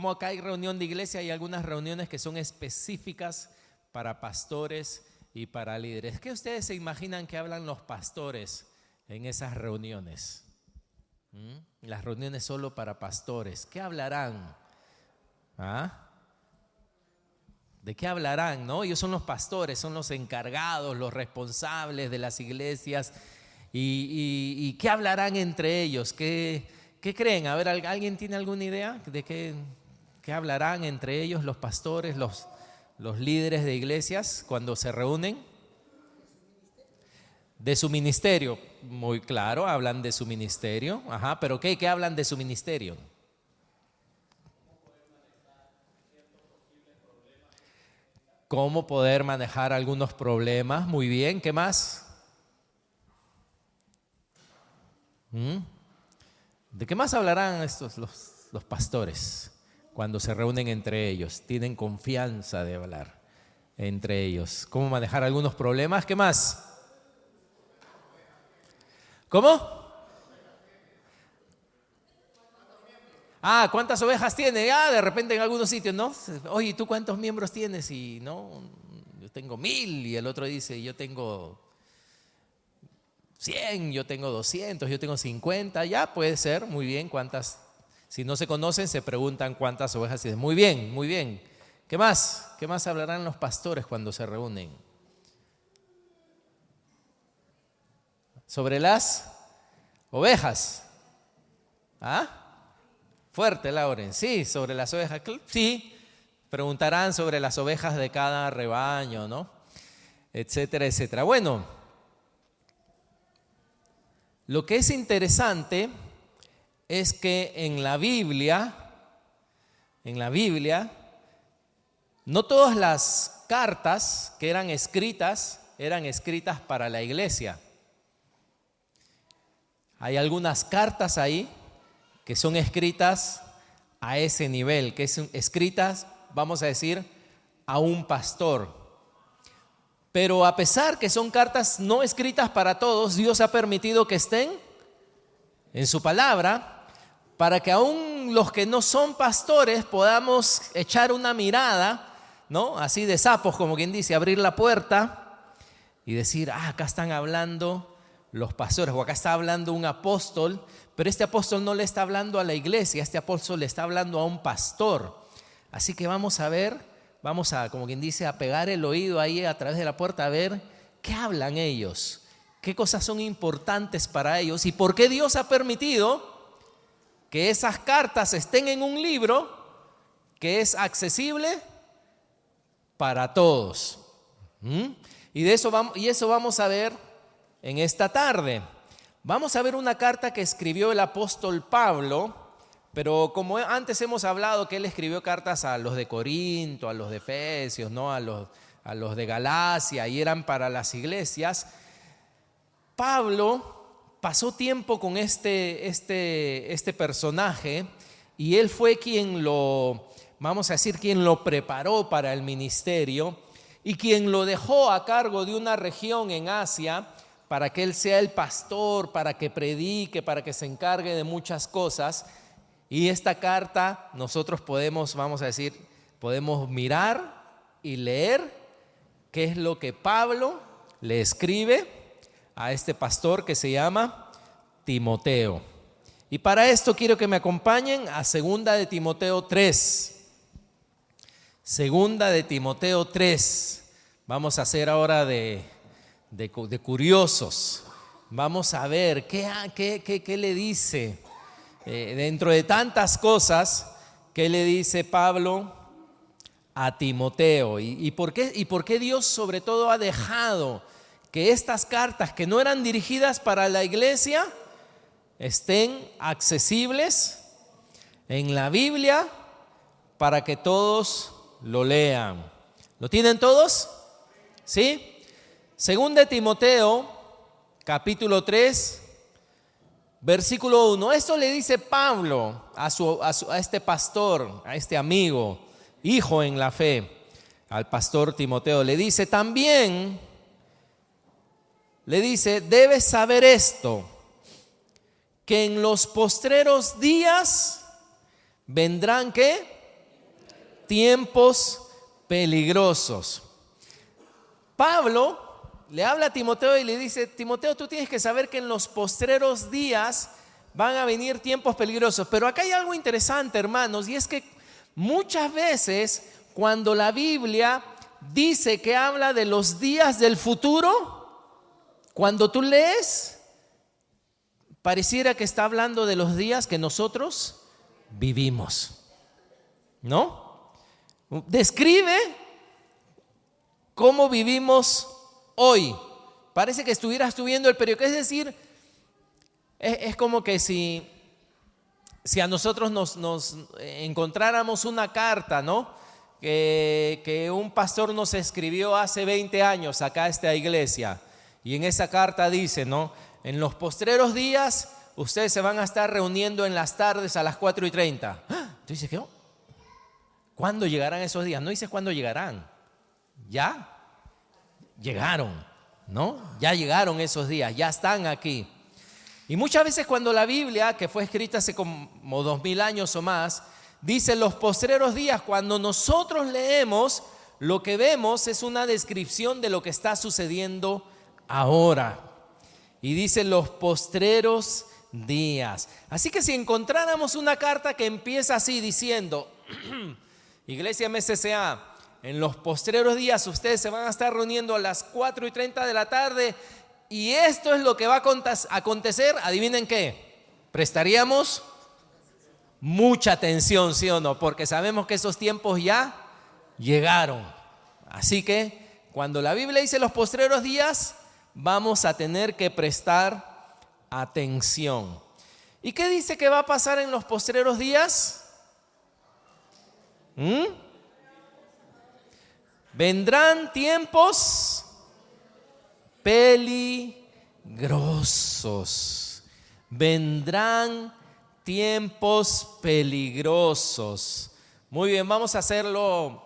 como acá hay reunión de iglesia, hay algunas reuniones que son específicas para pastores y para líderes. ¿Qué ustedes se imaginan que hablan los pastores en esas reuniones? Las reuniones solo para pastores. ¿Qué hablarán? ¿Ah? ¿De qué hablarán? ¿No? Ellos son los pastores, son los encargados, los responsables de las iglesias. ¿Y qué hablarán entre ellos? ¿Qué creen? A ver, ¿alguien tiene alguna idea de qué hablarán entre ellos los pastores, los líderes de iglesias cuando se reúnen? De su ministerio, muy claro, hablan de su ministerio. Ajá, pero ¿qué hablan de su ministerio? Cómo poder manejar algunos problemas. Muy bien, ¿qué más? ¿De qué más hablarán estos los pastores cuando se reúnen entre ellos? Tienen confianza de hablar entre ellos. ¿Cómo manejar algunos problemas? ¿Qué más? ¿Cómo? ¿Cuántas ovejas tiene? De repente en algunos sitios, ¿no? Oye, ¿tú cuántos miembros tienes? Y no, yo tengo 1000. Y el otro dice, yo tengo 100, yo tengo 200, yo tengo 50. Ya puede ser, muy bien. ¿Cuántas? Si no se conocen, se preguntan cuántas ovejas tienen. Muy bien, muy bien. ¿Qué más? ¿Qué más hablarán los pastores cuando se reúnen? Sobre las ovejas. Fuerte, Lauren. Sí, sobre las ovejas. Sí, preguntarán sobre las ovejas de cada rebaño, ¿no? Etcétera, etcétera. Bueno, lo que es interesante es que en la Biblia, no todas las cartas que eran escritas para la iglesia. Hay algunas cartas ahí que son escritas a ese nivel, que son escritas, vamos a decir, a un pastor. Pero a pesar que son cartas no escritas para todos, Dios ha permitido que estén en su palabra para que aún los que no son pastores podamos echar una mirada, ¿no? Así de sapos, como quien dice, abrir la puerta y decir, acá están hablando los pastores, o acá está hablando un apóstol, pero este apóstol no le está hablando a la iglesia, este apóstol le está hablando a un pastor. Así que vamos a ver, como quien dice, a pegar el oído ahí a través de la puerta a ver qué hablan ellos, qué cosas son importantes para ellos y por qué Dios ha permitido que esas cartas estén en un libro que es accesible para todos. Y eso vamos a ver en esta tarde. Vamos a ver una carta que escribió el apóstol Pablo, pero como antes hemos hablado que él escribió cartas a los de Corinto, a los de Efesios, ¿no? a los de Galacia, y eran para las iglesias. Pablo pasó tiempo con este personaje y él fue quien lo preparó para el ministerio y quien lo dejó a cargo de una región en Asia para que él sea el pastor, para que predique, para que se encargue de muchas cosas. Y esta carta nosotros podemos mirar y leer qué es lo que Pablo le escribe a este pastor que se llama Timoteo. Y para esto quiero que me acompañen a 2 de Timoteo 3. 2 de Timoteo 3. Vamos a hacer ahora de curiosos. Vamos a ver qué le dice dentro de tantas cosas, qué le dice Pablo a Timoteo y por qué Dios sobre todo ha dejado que estas cartas que no eran dirigidas para la iglesia estén accesibles en la Biblia para que todos lo lean. ¿Lo tienen todos? ¿Sí? 2 de Timoteo, capítulo 3, versículo 1. Esto le dice Pablo a este pastor, a este amigo, hijo en la fe, al pastor Timoteo. Le dice también, debes saber esto, que en los postreros días vendrán ¿qué? tiempos peligrosos. Pablo le habla a Timoteo y le dice: Timoteo, tú tienes que saber que en los postreros días van a venir tiempos peligrosos. Pero acá hay algo interesante, hermanos, y es que muchas veces cuando la Biblia dice que habla de los días del futuro, cuando tú lees, pareciera que está hablando de los días que nosotros vivimos, ¿no? Describe cómo vivimos hoy. Parece que estuvieras tú viendo el periódico. Es decir, es como que si a nosotros nos encontráramos una carta, ¿no? Que un pastor nos escribió hace 20 años acá a esta iglesia. Y en esa carta dice, ¿no? En los postreros días ustedes se van a estar reuniendo en las tardes a las 4:30. Tú dices, ¿qué? ¿Cuándo llegarán esos días? No dices cuándo llegarán. Ya llegaron, ¿no? Ya llegaron esos días, ya están aquí. Y muchas veces cuando la Biblia, que fue escrita hace como 2000 años o más, dice los postreros días, cuando nosotros leemos, lo que vemos es una descripción de lo que está sucediendo ahora. Y dice los postreros días. Así que si encontráramos una carta que empieza así diciendo, Iglesia MSCA, en los postreros días ustedes se van a estar reuniendo a las 4:30 de la tarde y esto es lo que va a acontecer, adivinen qué, prestaríamos mucha atención, ¿sí o no? Porque sabemos que esos tiempos ya llegaron. Así que cuando la Biblia dice los postreros días, vamos a tener que prestar atención. ¿Y qué dice que va a pasar en los postreros días? Vendrán tiempos peligrosos. Vendrán tiempos peligrosos. Muy bien, vamos a hacerlo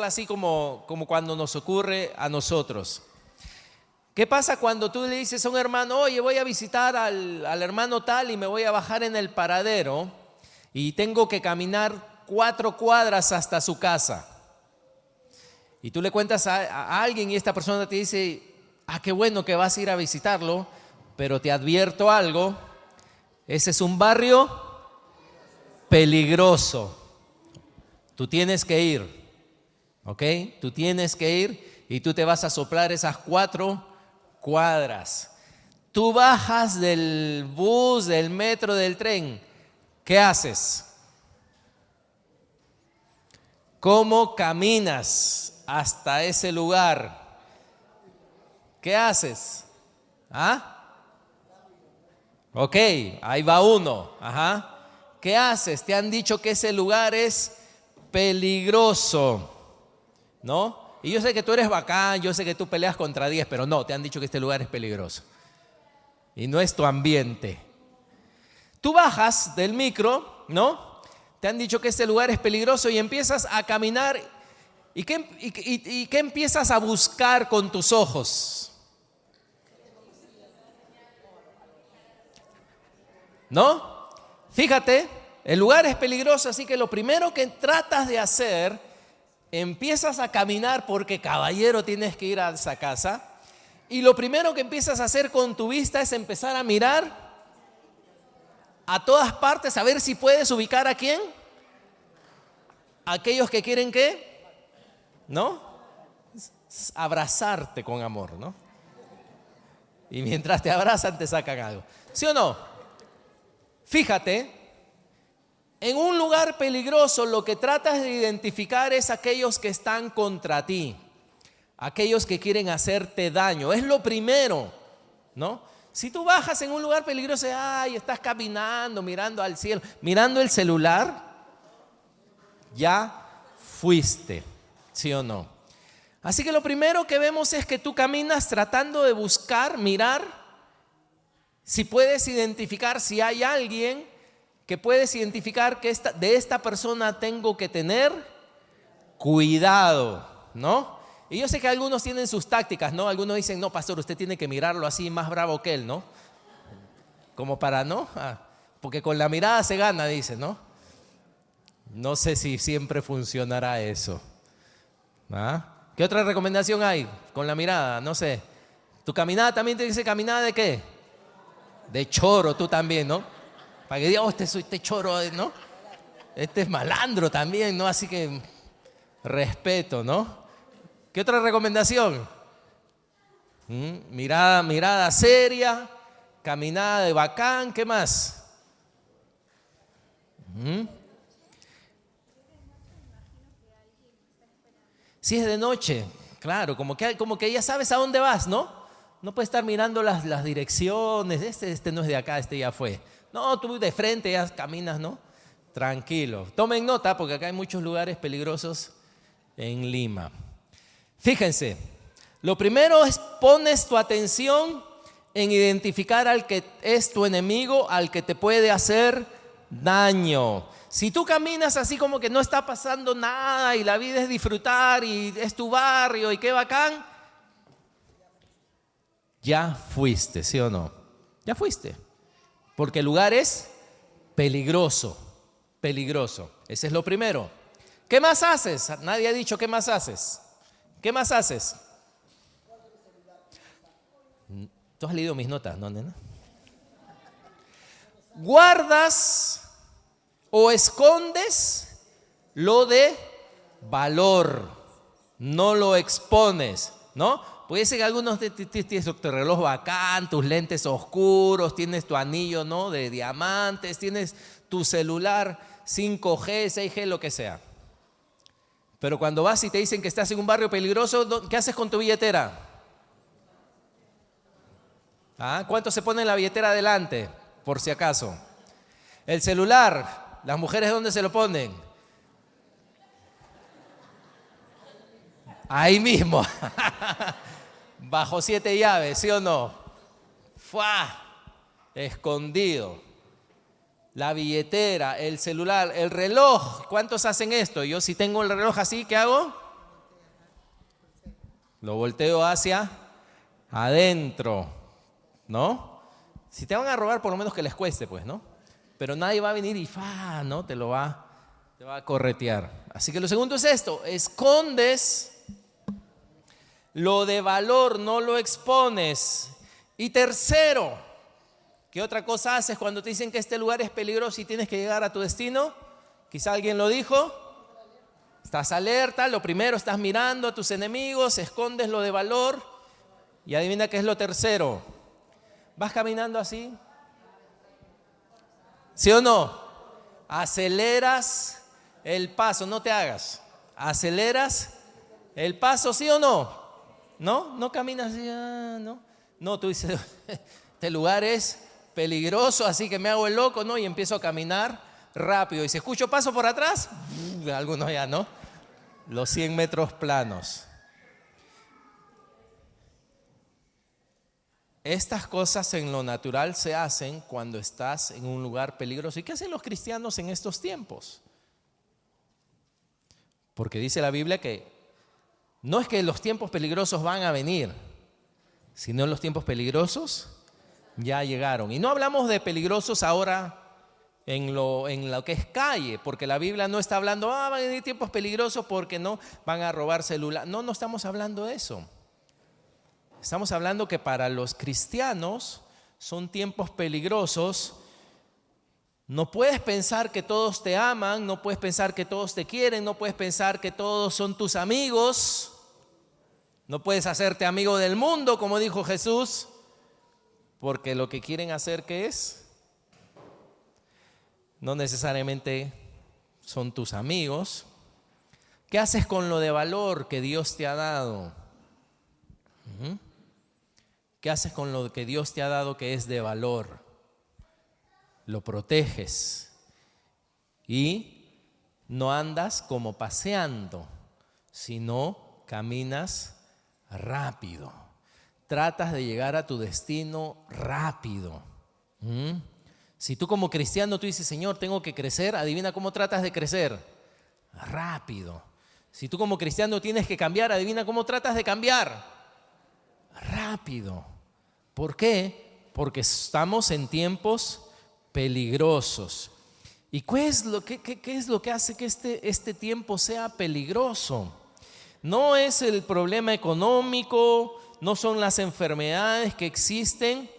así como cuando nos ocurre a nosotros. ¿Qué pasa cuando tú le dices a un hermano, oye, voy a visitar al hermano tal y me voy a bajar en el paradero y tengo que caminar 4 cuadras hasta su casa? Y tú le cuentas a alguien y esta persona te dice, qué bueno que vas a ir a visitarlo, pero te advierto algo, ese es un barrio peligroso. Tú tienes que ir, ¿ok? Tú tienes que ir y tú te vas a soplar esas 4 cuadras. Tú bajas del bus, del metro, del tren. ¿Qué haces? ¿Cómo caminas hasta ese lugar? ¿Qué haces? Ok, ahí va uno. ¿Qué haces? Te han dicho que ese lugar es peligroso, ¿no? Y yo sé que tú eres bacán, yo sé que tú peleas contra 10, pero no, te han dicho que este lugar es peligroso. Y no es tu ambiente. Tú bajas del micro, ¿no? Te han dicho que este lugar es peligroso y empiezas a caminar. ¿Y qué empiezas a buscar con tus ojos? ¿No? Fíjate, el lugar es peligroso, así que lo primero que tratas de hacer, empiezas a caminar porque caballero tienes que ir a esa casa. Y lo primero que empiezas a hacer con tu vista es empezar a mirar a todas partes, a ver si puedes ubicar a quién. Aquellos que quieren ¿qué? ¿No? Abrazarte con amor, ¿no? Y mientras te abrazan te sacan algo. ¿Sí o no? Fíjate, en un lugar peligroso lo que tratas de identificar es aquellos que están contra ti, aquellos que quieren hacerte daño. Es lo primero, ¿no? Si tú bajas en un lugar peligroso, estás caminando, mirando al cielo, mirando el celular, ya fuiste, ¿sí o no? Así que lo primero que vemos es que tú caminas tratando de buscar, mirar, si puedes identificar, si hay alguien que puedes identificar que de esta persona tengo que tener cuidado, ¿no? Y yo sé que algunos tienen sus tácticas, ¿no? Algunos dicen, no, pastor, usted tiene que mirarlo así, más bravo que él, ¿no? Como para, ¿no? Porque con la mirada se gana, dice, ¿no? No sé si siempre funcionará eso. ¿Ah? ¿Qué otra recomendación hay con la mirada? No sé. ¿Tu caminada también te dice caminada de qué? De choro, tú también, ¿no? Para que diga, este choro, ¿no? Este es malandro también, ¿no? Así que respeto, ¿no? ¿Qué otra recomendación? Mirada seria, caminada de bacán, ¿qué más? Si es de noche, claro, como que ya sabes a dónde vas, ¿no? No puedes estar mirando las direcciones, este no es de acá, este ya fue. No, tú de frente ya caminas, ¿no? Tranquilo. Tomen nota porque acá hay muchos lugares peligrosos en Lima. Fíjense, lo primero es pones tu atención en identificar al que es tu enemigo, al que te puede hacer daño. Si tú caminas así como que no está pasando nada y la vida es disfrutar y es tu barrio y qué bacán, ya fuiste, ¿sí o no? Ya fuiste. Porque el lugar es peligroso, peligroso. Ese es lo primero. ¿Qué más haces? Nadie ha dicho qué más haces. ¿Qué más haces? ¿Tú has leído mis notas, no, nena? Guardas o escondes lo de valor, no lo expones, ¿no? Puede ser que algunos tienes tu reloj bacán, tus lentes oscuros, tienes tu anillo, ¿no? De diamantes, tienes tu celular 5G, 6G, lo que sea. Pero cuando vas y te dicen que estás en un barrio peligroso, ¿qué haces con tu billetera? ¿Ah? ¿Cuánto se pone en la billetera adelante? Por si acaso. El celular, las mujeres ¿dónde se lo ponen? Ahí mismo. Bajo 7 llaves, ¿sí o no? ¡Fua! Escondido. La billetera, el celular, el reloj. ¿Cuántos hacen esto? Yo si tengo el reloj así, ¿qué hago? Lo volteo hacia adentro, ¿no? Si te van a robar, por lo menos que les cueste, pues, ¿no? Pero nadie va a venir y ¿no? Te va a corretear. Así que lo segundo es esto: escondes lo de valor, no lo expones. Y tercero, ¿qué otra cosa haces cuando te dicen que este lugar es peligroso y tienes que llegar a tu destino? Quizá alguien lo dijo. Estás alerta, lo primero, estás mirando a tus enemigos, escondes lo de valor. Y adivina qué es lo tercero. ¿Vas caminando así? ¿Sí o no? Aceleras el paso, no te hagas. Aceleras el paso, ¿sí o no? ¿No? No caminas así, ¿no? No, tú dices, este lugar es peligroso, así que me hago el loco, ¿no? Y empiezo a caminar rápido. Y si escucho paso por atrás, algunos ya, ¿no? Los 100 metros planos. Estas cosas en lo natural se hacen cuando estás en un lugar peligroso. ¿Y qué hacen los cristianos en estos tiempos? Porque dice la Biblia que no es que los tiempos peligrosos van a venir, sino los tiempos peligrosos ya llegaron. Y no hablamos de peligrosos ahora en lo que es calle, porque la Biblia no está hablando, van a venir tiempos peligrosos porque no van a robar celular. No, no estamos hablando de eso. Estamos hablando que para los cristianos son tiempos peligrosos. No puedes pensar que todos te aman, no puedes pensar que todos te quieren, no puedes pensar que todos son tus amigos. No puedes hacerte amigo del mundo, como dijo Jesús, porque lo que quieren hacer, ¿qué es? No necesariamente son tus amigos. ¿Qué haces con lo de valor que Dios te ha dado? ¿Qué haces con lo que Dios te ha dado que es de valor? Lo proteges y no andas como paseando, sino caminas rápido. Tratas de llegar a tu destino rápido. Si tú como cristiano tú dices, Señor, tengo que crecer, adivina cómo tratas de crecer. Rápido. Si tú como cristiano tienes que cambiar, adivina cómo tratas de cambiar. Rápido. ¿Por qué? Porque estamos en tiempos peligrosos. ¿Y qué es lo que hace que este tiempo sea peligroso? No es el problema económico, no son las enfermedades que existen,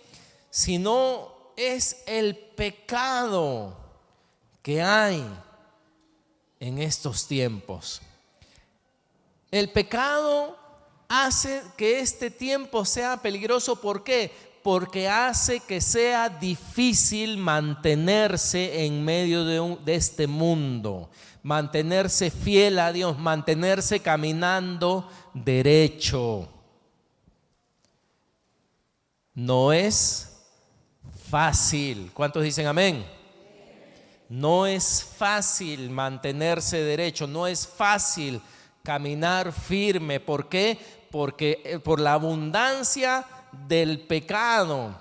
sino es el pecado que hay en estos tiempos. El pecado hace que este tiempo sea peligroso. ¿Por qué? Porque hace que sea difícil mantenerse en medio de este mundo, mantenerse fiel a Dios, mantenerse caminando derecho. No es fácil. ¿Cuántos dicen amén? No es fácil mantenerse derecho, no es fácil caminar firme. ¿Por qué? Porque por la abundancia del pecado.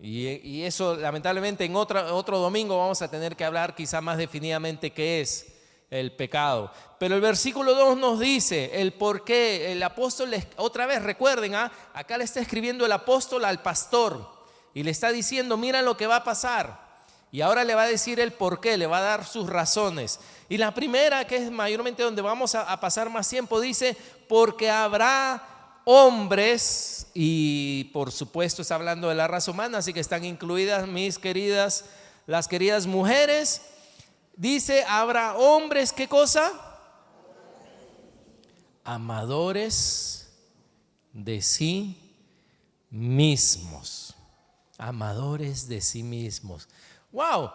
Y eso lamentablemente en otro domingo vamos a tener que hablar quizá más definidamente qué es el pecado. Pero el versículo 2 nos dice el por qué. El apóstol, otra vez recuerden, acá le está escribiendo el apóstol al pastor y le está diciendo, mira lo que va a pasar. Y ahora le va a decir el por qué, le va a dar sus razones. Y la primera, que es mayormente donde vamos a pasar más tiempo, dice, porque habrá hombres, y por supuesto está hablando de la raza humana, así que están incluidas las queridas mujeres. Dice, habrá hombres, ¿qué cosa? Amadores de sí mismos. Amadores de sí mismos. ¡Wow!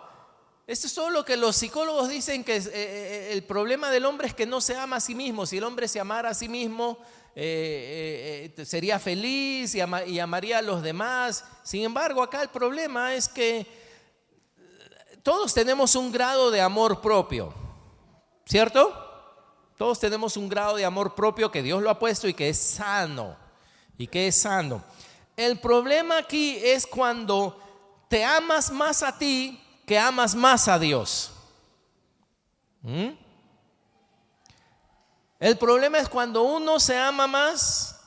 Esto es todo lo que los psicólogos dicen, que el problema del hombre es que no se ama a sí mismo. Si el hombre se amara a sí mismo, sería feliz y amaría a los demás. Sin embargo, acá el problema es que todos tenemos un grado de amor propio, ¿cierto? Todos tenemos un grado de amor propio que Dios lo ha puesto y que es sano. El problema aquí es cuando te amas más a ti que amas más a Dios. El problema es cuando uno se ama más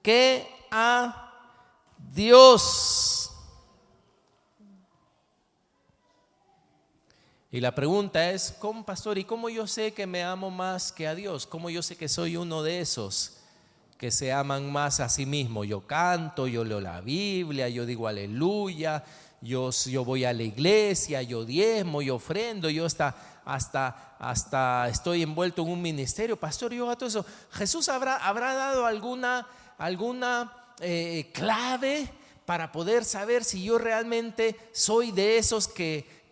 que a Dios. Y la pregunta es, ¿cómo, pastor? ¿Y cómo yo sé que me amo más que a Dios? ¿Cómo yo sé que soy uno de esos que se aman más a sí mismo? Yo canto, yo leo la Biblia, yo digo aleluya, yo voy a la iglesia, yo diezmo, yo ofrendo, yo hasta estoy envuelto en un ministerio. Pastor, yo hago todo eso. ¿Jesús habrá dado alguna clave para poder saber si yo realmente soy de esos que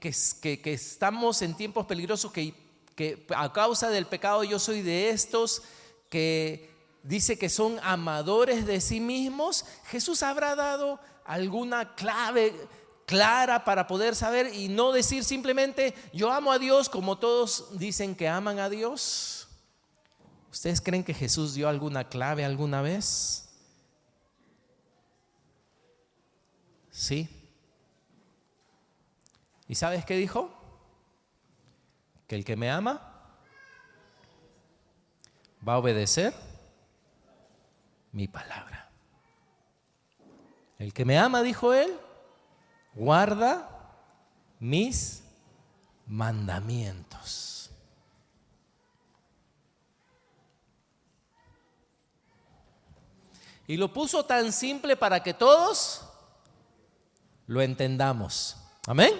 estamos en tiempos peligrosos, que a causa del pecado yo soy de estos que dice que son amadores de sí mismos? ¿Jesús habrá dado alguna clave clara para poder saber y no decir simplemente yo amo a Dios como todos dicen que aman a Dios? ¿Ustedes creen que Jesús dio alguna clave alguna vez? Sí. ¿Y sabes qué dijo? Que el que me ama va a obedecer mi palabra. El que me ama, dijo él, guarda mis mandamientos. Y lo puso tan simple para que todos lo entendamos. Amén.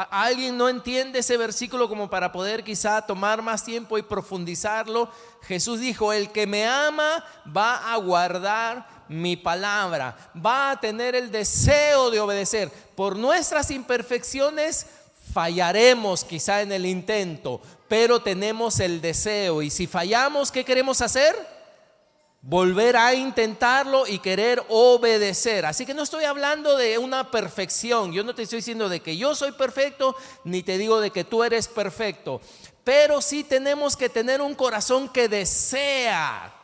¿Alguien no entiende ese versículo como para poder quizá tomar más tiempo y profundizarlo? Jesús dijo, el que me ama va a guardar mi palabra, va a tener el deseo de obedecer. Por nuestras imperfecciones fallaremos quizá en el intento, pero tenemos el deseo. Y si fallamos, ¿qué queremos hacer? Volver a intentarlo y querer obedecer. Así que no estoy hablando de una perfección. Yo no te estoy diciendo de que yo soy perfecto, ni te digo de que tú eres perfecto. Pero sí tenemos que tener un corazón que desea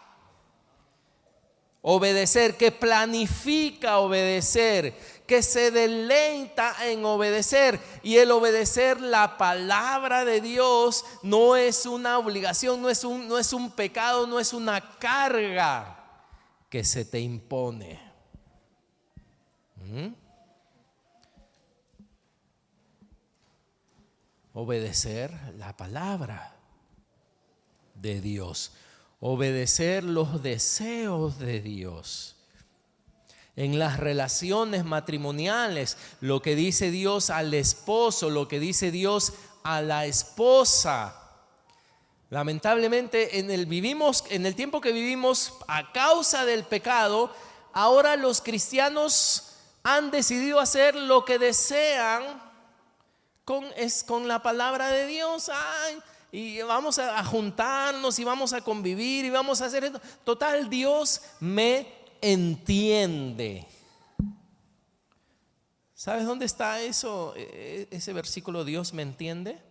obedecer, que planifica obedecer, que se deleita en obedecer. Y el obedecer la palabra de Dios no es una obligación, no es un pecado, no es una carga que se te impone. Obedecer la palabra de Dios, obedecer los deseos de Dios. En las relaciones matrimoniales, lo que dice Dios al esposo, lo que dice Dios a la esposa. Lamentablemente en el tiempo que vivimos a causa del pecado, ahora los cristianos han decidido hacer lo que desean con la palabra de Dios. Y vamos a juntarnos y vamos a convivir y vamos a hacer esto. Total, Dios me entiende. ¿Sabes dónde está eso? Ese versículo, Dios me entiende.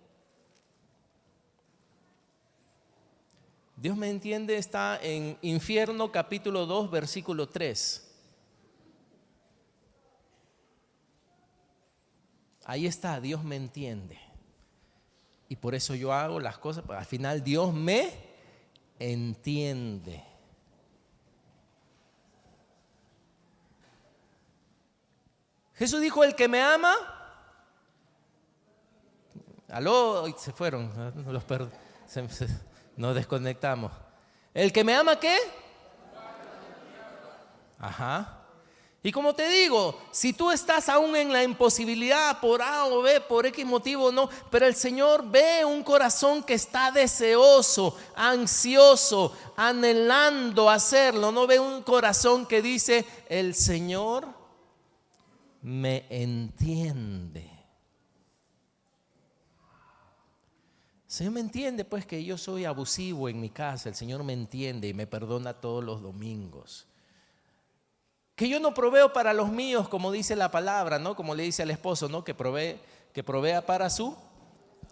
Dios me entiende está en Infierno capítulo 2 versículo 3. Ahí está, Dios me entiende. Y por eso yo hago las cosas, al final Dios me entiende. Jesús dijo, el que me ama, aló, se fueron, nos desconectamos. El que me ama, ¿qué? Ajá. Y como te digo, si tú estás aún en la imposibilidad por A o B, por X motivo, no, pero el Señor ve un corazón que está deseoso, ansioso, anhelando hacerlo. No ve un corazón que dice, el Señor me entiende. El Señor me entiende, pues, que yo soy abusivo en mi casa. El Señor me entiende y me perdona todos los domingos. Que yo no proveo para los míos, como dice la palabra, ¿no? Como le dice al esposo, ¿no? Que provea para su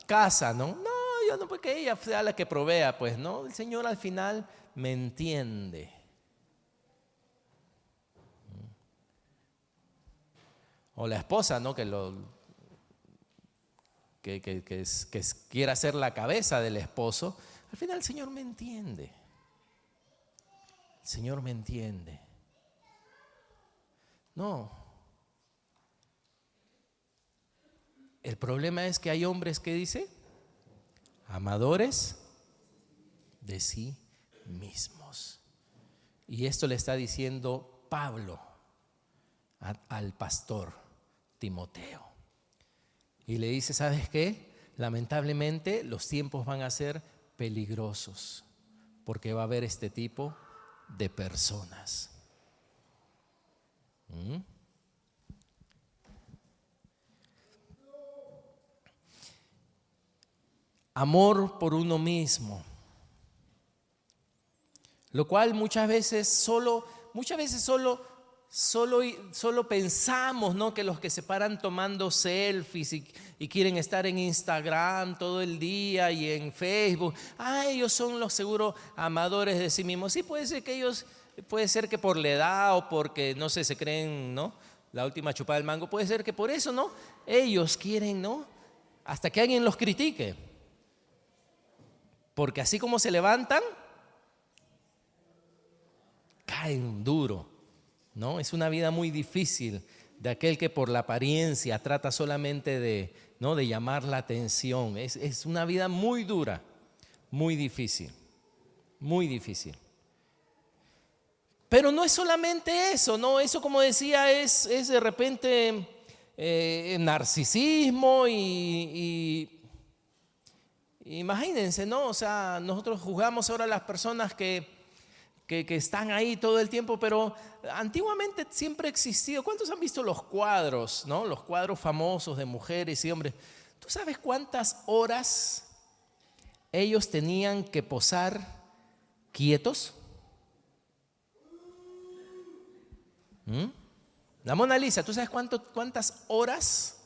casa, ¿no? No, yo no, porque ella sea la que provea, pues, ¿no? El Señor al final me entiende. O la esposa, ¿no? Que quiera ser la cabeza del esposo. Al final el Señor me entiende. El Señor me entiende. No. El problema es que hay hombres que dicen, amadores de sí mismos. Y esto le está diciendo Pablo al pastor Timoteo. Y le dice, ¿sabes qué? Lamentablemente los tiempos van a ser peligrosos porque va a haber este tipo de personas. Amor por uno mismo, lo cual muchas veces solo pensamos, ¿no? Que los que se paran tomando selfies y quieren estar en Instagram todo el día y en Facebook, ellos son los seguros amadores de sí mismos. Sí, puede ser que por la edad o porque, no sé, se creen, ¿no? La última chupada del mango, puede ser que por eso, ¿no? Ellos quieren, ¿no? Hasta que alguien los critique. Porque así como se levantan, caen duro, ¿no? Es una vida muy difícil de aquel que por la apariencia trata solamente de llamar la atención. Es una vida muy dura, muy difícil, muy difícil. Pero no es solamente eso, ¿no? Eso, como decía, es de repente narcisismo y imagínense, ¿no? O sea, nosotros juzgamos ahora a las personas que están ahí todo el tiempo, pero antiguamente siempre ha existido. ¿Cuántos han visto los cuadros, ¿no? Los cuadros famosos de mujeres y hombres. ¿Tú sabes cuántas horas ellos tenían que posar quietos? La Mona Lisa, ¿tú sabes cuántas horas?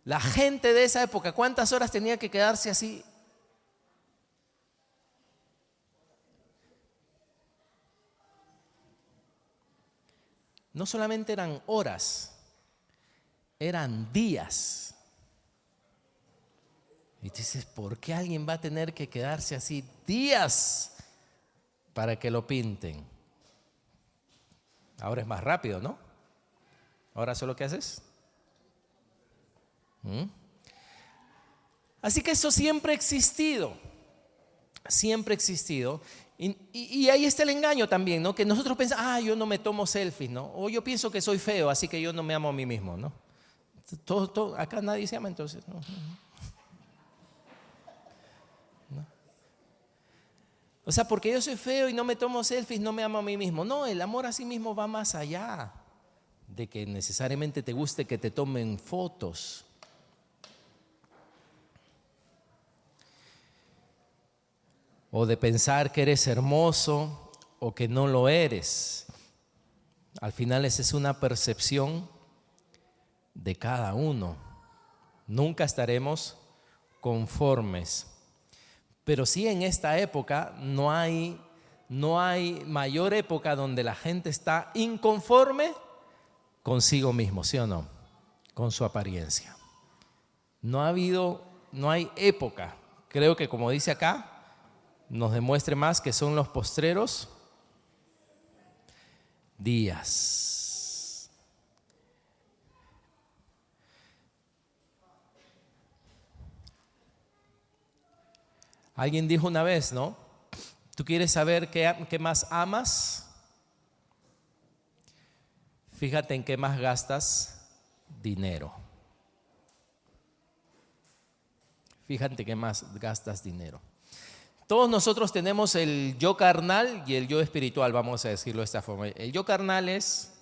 La gente de esa época, ¿cuántas horas tenía que quedarse así? No solamente eran horas, eran días. Y tú dices, ¿por qué alguien va a tener que quedarse así días para que lo pinten? Ahora es más rápido, ¿no? Ahora solo, ¿qué haces? Así que eso siempre ha existido, siempre ha existido. Y ahí está el engaño también, ¿no? Que nosotros pensamos, yo no me tomo selfies, ¿no? O yo pienso que soy feo, así que yo no me amo a mí mismo, ¿no? Acá nadie se ama, entonces, ¿no? O sea, porque yo soy feo y no me tomo selfies, no me amo a mí mismo. No, el amor a sí mismo va más allá de que necesariamente te guste que te tomen fotos. O de pensar que eres hermoso o que no lo eres. Al final esa es una percepción de cada uno. Nunca estaremos conformes. Pero sí, en esta época no hay mayor época donde la gente está inconforme consigo mismo, ¿sí o no? Con su apariencia. No hay época, creo que como dice acá, nos demuestre más que son los postreros días. Alguien dijo una vez, ¿no? ¿Tú quieres saber qué más amas? Fíjate en qué más gastas dinero. Fíjate en qué más gastas dinero. Todos nosotros tenemos el yo carnal y el yo espiritual, vamos a decirlo de esta forma. El yo carnal es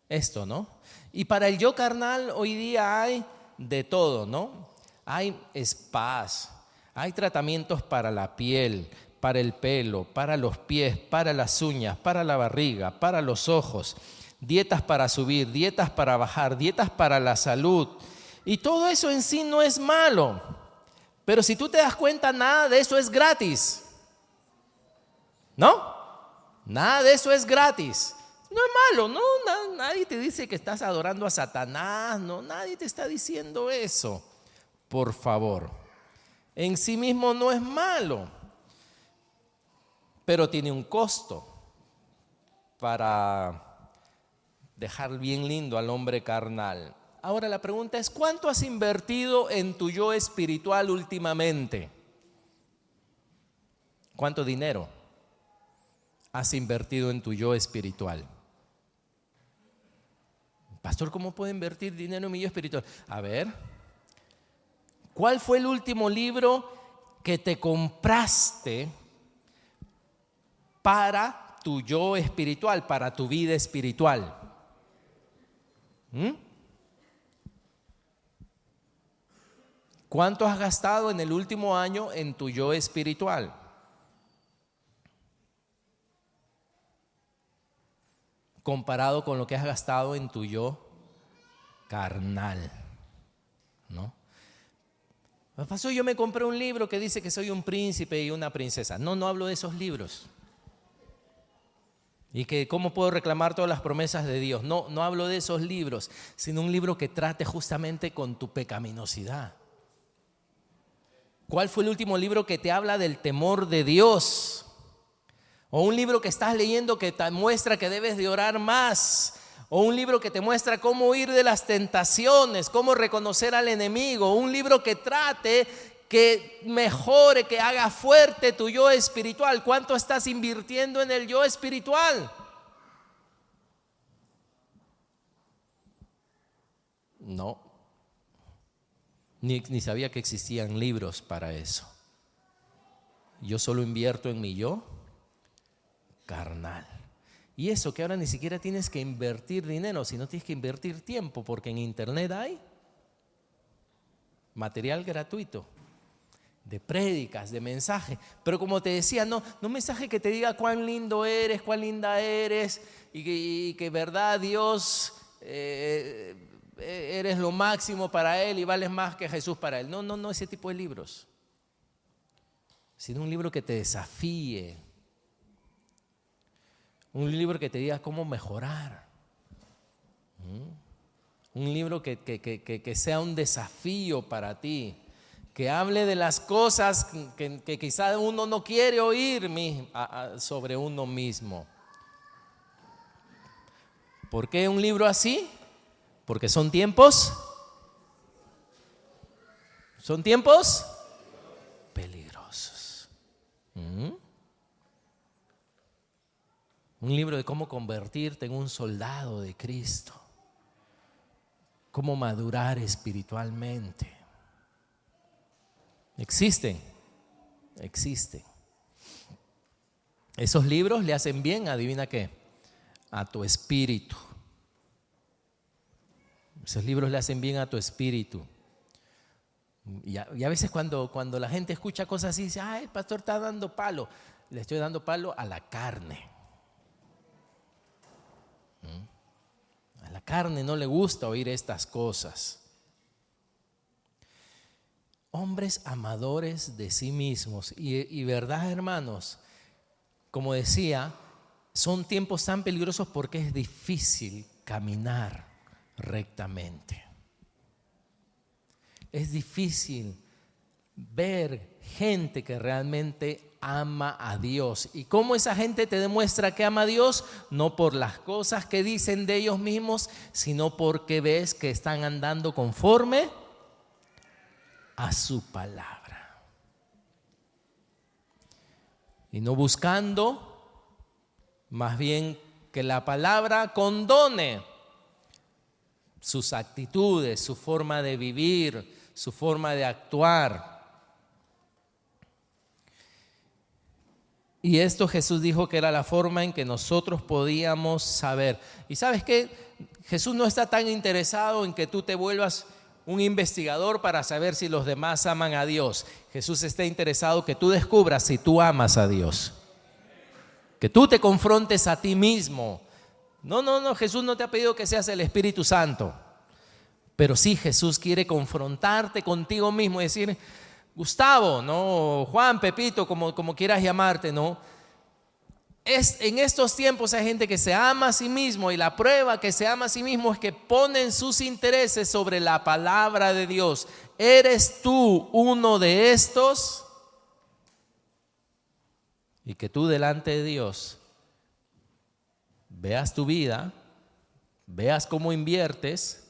esto, ¿no? Y para el yo carnal hoy día hay de todo, ¿no? Hay spas, hay tratamientos para la piel, para el pelo, para los pies, para las uñas, para la barriga, para los ojos, dietas para subir, dietas para bajar, dietas para la salud. Y todo eso en sí no es malo. Pero si tú te das cuenta, nada de eso es gratis. ¿No? Nada de eso es gratis. No es malo, ¿no? Nadie te dice que estás adorando a Satanás, no, nadie te está diciendo eso. Por favor. En sí mismo no es malo, pero tiene un costo para dejar bien lindo al hombre carnal. Ahora la pregunta es, ¿cuánto has invertido en tu yo espiritual últimamente? ¿Cuánto dinero has invertido en tu yo espiritual? Pastor, ¿cómo puedo invertir dinero en mi yo espiritual? A ver, ¿cuál fue el último libro que te compraste para tu yo espiritual, para tu vida espiritual? ¿Cuánto has gastado en el último año en tu yo espiritual? Comparado con lo que has gastado en tu yo carnal, ¿no? Pastor, yo me compré un libro que dice que soy un príncipe y una princesa. No hablo de esos libros. Y que cómo puedo reclamar todas las promesas de Dios. No hablo de esos libros, sino un libro que trate justamente con tu pecaminosidad. ¿Cuál fue el último libro que te habla del temor de Dios? O un libro que estás leyendo que te muestra que debes de orar más. O un libro que te muestra cómo huir de las tentaciones, cómo reconocer al enemigo. Un libro que trate, que mejore, que haga fuerte tu yo espiritual. ¿Cuánto estás invirtiendo en el yo espiritual? No. Ni sabía que existían libros para eso. Yo solo invierto en mi yo carnal. Y eso que ahora ni siquiera tienes que invertir dinero, sino tienes que invertir tiempo, porque en internet hay material gratuito de prédicas, de mensajes. Pero como te decía, no mensaje que te diga cuán lindo eres, cuán linda eres y que verdad Dios eres lo máximo para Él y vales más que Jesús para Él. No ese tipo de libros, sino un libro que te desafíe, un libro que te diga cómo mejorar, un libro que sea un desafío para ti, que hable de las cosas que quizás uno no quiere oír sobre uno mismo. ¿Por qué un libro así? Porque son tiempos Son tiempos peligrosos. Un libro de cómo convertirte en un soldado de Cristo. Cómo madurar espiritualmente. Existen. Esos libros le hacen bien, adivina qué, a tu espíritu. Esos libros le hacen bien a tu espíritu. Y a veces cuando la gente escucha cosas así, dice, el pastor está dando palo. Le estoy dando palo a la carne. A la carne no le gusta oír estas cosas. Hombres amadores de sí mismos. Y verdad, hermanos, como decía, son tiempos tan peligrosos porque es difícil caminar rectamente. Es difícil ver gente que realmente ama a Dios. ¿Y cómo esa gente te demuestra que ama a Dios? No por las cosas que dicen de ellos mismos, sino porque ves que están andando conforme a su palabra. Y no buscando, más bien que la palabra condone sus actitudes, su forma de vivir, su forma de actuar. Y esto Jesús dijo que era la forma en que nosotros podíamos saber. ¿Y sabes qué? Jesús no está tan interesado en que tú te vuelvas un investigador para saber si los demás aman a Dios. Jesús está interesado que tú descubras si tú amas a Dios. Que tú te confrontes a ti mismo. No, Jesús no te ha pedido que seas el Espíritu Santo. Pero sí, Jesús quiere confrontarte contigo mismo y decir, Gustavo, no, Juan, Pepito, como quieras llamarte, ¿no? En estos tiempos hay gente que se ama a sí mismo, y la prueba que se ama a sí mismo es que ponen sus intereses sobre la palabra de Dios. ¿Eres tú uno de estos? Y que tú delante de Dios veas tu vida, veas cómo inviertes,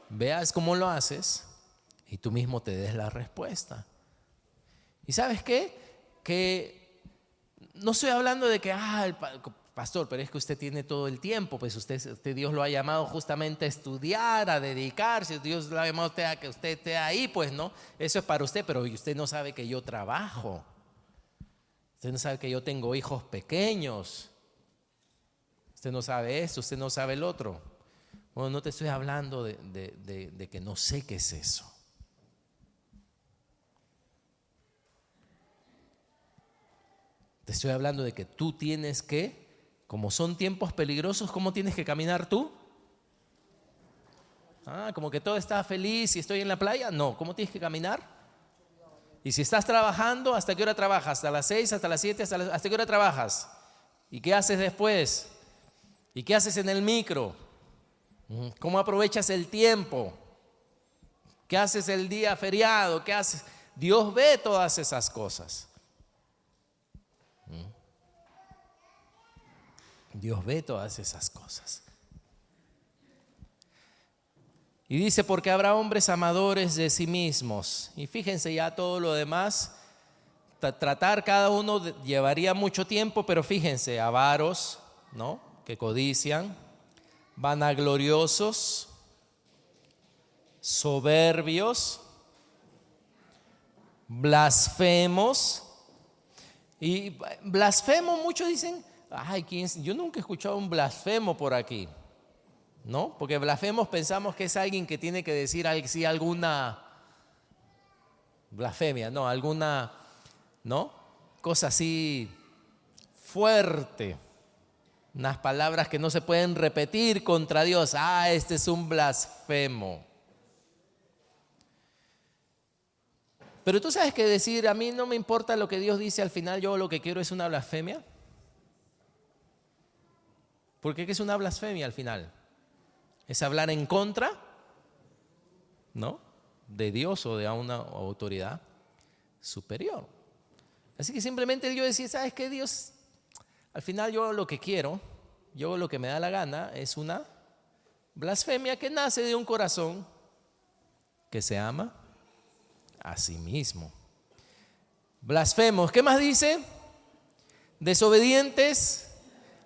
veas cómo lo haces y tú mismo te des la respuesta. ¿Y sabes qué? Que no estoy hablando de que, pastor, pero es que usted tiene todo el tiempo, pues usted Dios lo ha llamado justamente a estudiar, a dedicarse, Dios lo ha llamado a que usted esté ahí, pues no, eso es para usted, pero usted no sabe que yo trabajo, usted no sabe que yo tengo hijos pequeños, usted no sabe esto, usted no sabe el otro. Bueno, no te estoy hablando de que no sé qué es eso. Te estoy hablando de que tú tienes que, como son tiempos peligrosos, ¿cómo tienes que caminar tú? Como que todo está feliz y estoy en la playa. No, ¿cómo tienes que caminar? Y si estás trabajando, ¿hasta qué hora trabajas? ¿Hasta las 6, hasta las 7, hasta qué hora trabajas? ¿Y qué haces después? ¿Y qué haces en el micro? ¿Cómo aprovechas el tiempo? ¿Qué haces el día feriado? ¿Qué haces? Dios ve todas esas cosas. Dios ve todas esas cosas. Y dice, porque habrá hombres amadores de sí mismos. Y fíjense, ya todo lo demás, tratar cada uno llevaría mucho tiempo, pero fíjense, avaros, ¿no? Que codician, vanagloriosos, soberbios, blasfemos. Y blasfemo, muchos dicen, yo nunca he escuchado un blasfemo por aquí, ¿no? Porque blasfemos pensamos que es alguien que tiene que decir alguna blasfemia, no, alguna, ¿no? Cosa así fuerte, unas palabras que no se pueden repetir contra Dios. Este es un blasfemo. Pero tú sabes que decir, a mí no me importa lo que Dios dice, al final yo lo que quiero es una blasfemia. ¿Por qué es una blasfemia al final? Es hablar en contra, ¿no?, de Dios o de una autoridad superior. Así que simplemente yo decía, ¿sabes qué, Dios? Al final yo lo que quiero, yo lo que me da la gana es una blasfemia que nace de un corazón que se ama a sí mismo. Blasfemos. ¿Qué más dice? Desobedientes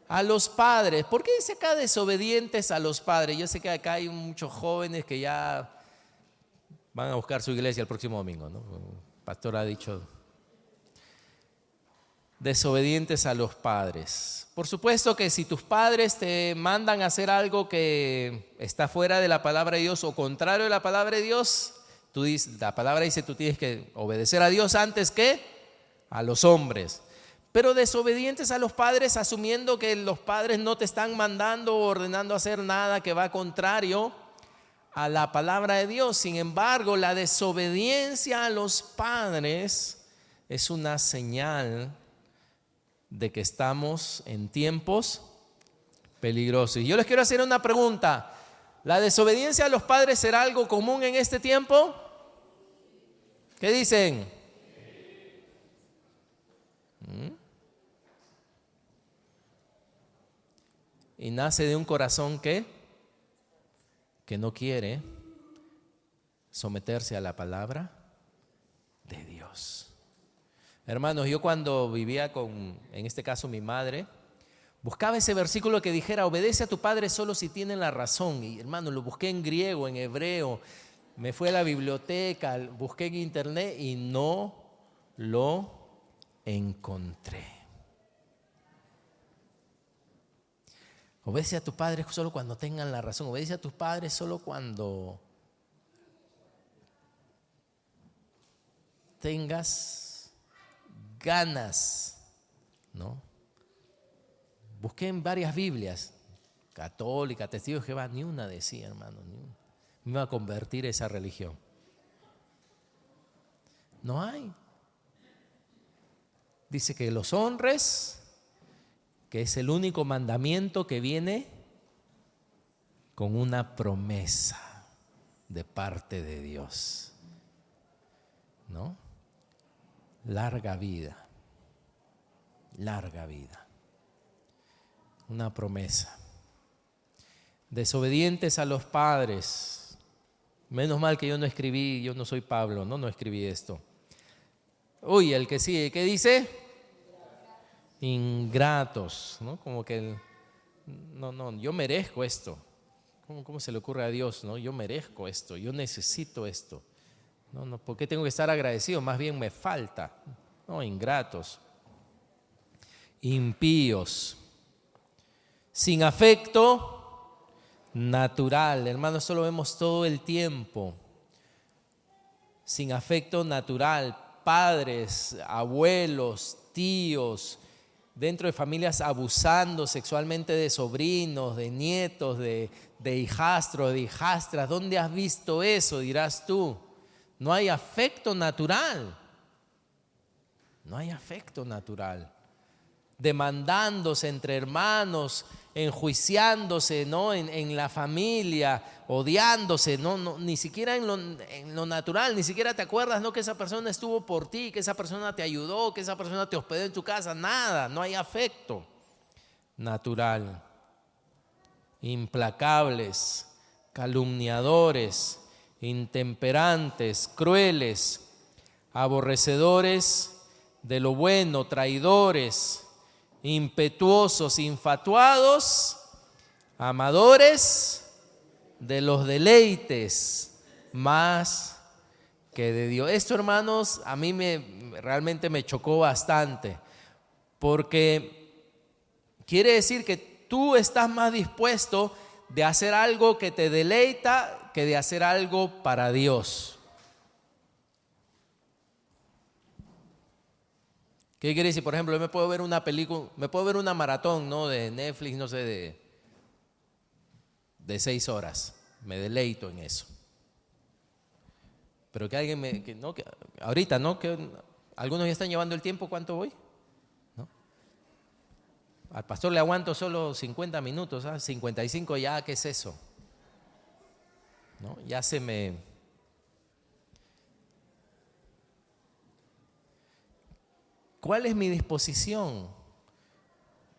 a los padres. ¿Por qué dice acá desobedientes a los padres? Yo sé que acá hay muchos jóvenes que ya van a buscar su iglesia el próximo domingo, ¿no? El pastor ha dicho desobedientes a los padres. Por supuesto que si tus padres te mandan a hacer algo que está fuera de la palabra de Dios o contrario de la palabra de Dios, la palabra dice tú tienes que obedecer a Dios antes que a los hombres. Pero desobedientes a los padres, asumiendo que los padres no te están mandando o ordenando hacer nada que va contrario a la palabra de Dios. Sin embargo, la desobediencia a los padres es una señal de que estamos en tiempos peligrosos. Y yo les quiero hacer una pregunta. ¿La desobediencia a los padres será algo común en este tiempo? ¿Qué dicen? Y nace de un corazón que no quiere someterse a la palabra de Dios. Hermanos, yo cuando vivía en este caso mi madre, buscaba ese versículo que dijera, obedece a tu padre solo si tienen la razón. Y hermano, lo busqué en griego, en hebreo, me fui a la biblioteca, busqué en internet y no lo encontré. Obedece a tu padre solo cuando tengan la razón. Obedece a tus padres solo cuando tengas ganas, ¿no? Busqué en varias Biblias, católica, Testigos de Jehová, ni una decía, hermano, ni una. Me iba a convertir esa religión. No hay. Dice que los honres, que es el único mandamiento que viene con una promesa de parte de Dios, ¿no? Larga vida, una promesa. Desobedientes a los padres. Menos mal que yo no soy Pablo, no escribí esto. Uy, el que sigue, ¿qué dice? Ingratos, ¿no? Como que yo merezco esto. ¿Cómo se le ocurre a Dios, no? Yo merezco esto, yo necesito esto. No, ¿por qué tengo que estar agradecido? Más bien me falta. No, ingratos. Impíos. Sin afecto natural. Hermano, esto lo vemos todo el tiempo. Sin afecto natural. Padres, abuelos, tíos, dentro de familias abusando sexualmente de sobrinos, de nietos, de hijastros, de hijastras. ¿Dónde has visto eso? Dirás tú. No hay afecto natural. No hay afecto natural. Demandándose entre hermanos, enjuiciándose, ¿no? en la familia, odiándose, ni siquiera en lo natural, ni siquiera te acuerdas, ¿no? Que esa persona estuvo por ti, que esa persona te ayudó, que esa persona te hospedó en tu casa, nada, no hay afecto natural. Implacables, calumniadores, intemperantes, crueles, aborrecedores de lo bueno, traidores, impetuosos, infatuados, amadores de los deleites más que de Dios. Esto, hermanos, a mí realmente me chocó bastante, porque quiere decir que tú estás más dispuesto de hacer algo que te deleita que de hacer algo para Dios. ¿Qué quiere decir? Por ejemplo, yo me puedo ver una película, me puedo ver una maratón, ¿no? De Netflix, no sé, de 6 horas. Me deleito en eso. Pero que alguien ahorita, ¿no? Que algunos ya están llevando el tiempo, ¿cuánto voy? ¿No? Al pastor le aguanto solo 50 minutos, 55 ya, ¿qué es eso? ¿No? Ya se me... ¿Cuál es mi disposición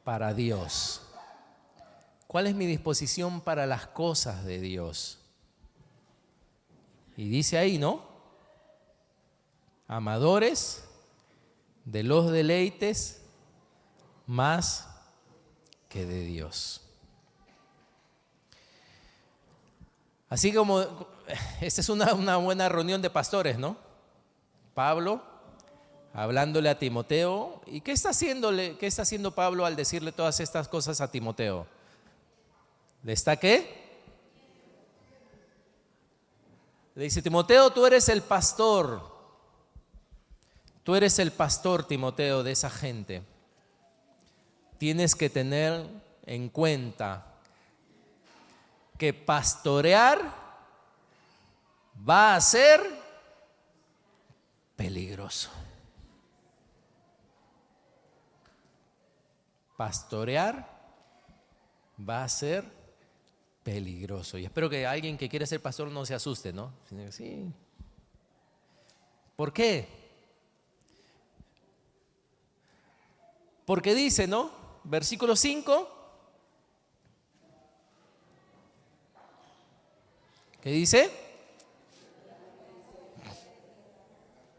para Dios? ¿Cuál es mi disposición para las cosas de Dios? Y dice ahí, ¿no? amadores de los deleites más que de Dios. Así como esta es una buena reunión de pastores, ¿no? Pablo hablándole a Timoteo. ¿Y qué está haciendo Pablo al decirle todas estas cosas a Timoteo? ¿Le está qué? Le dice: Timoteo, tú eres el pastor. Tú eres el pastor, Timoteo, de esa gente. Tienes que tener en cuenta que pastorear va a ser peligroso. Pastorear va a ser peligroso. Y espero que alguien que quiere ser pastor no se asuste, ¿no? Sí. ¿Por qué? Porque dice, ¿no? Versículo 5. ¿Qué dice?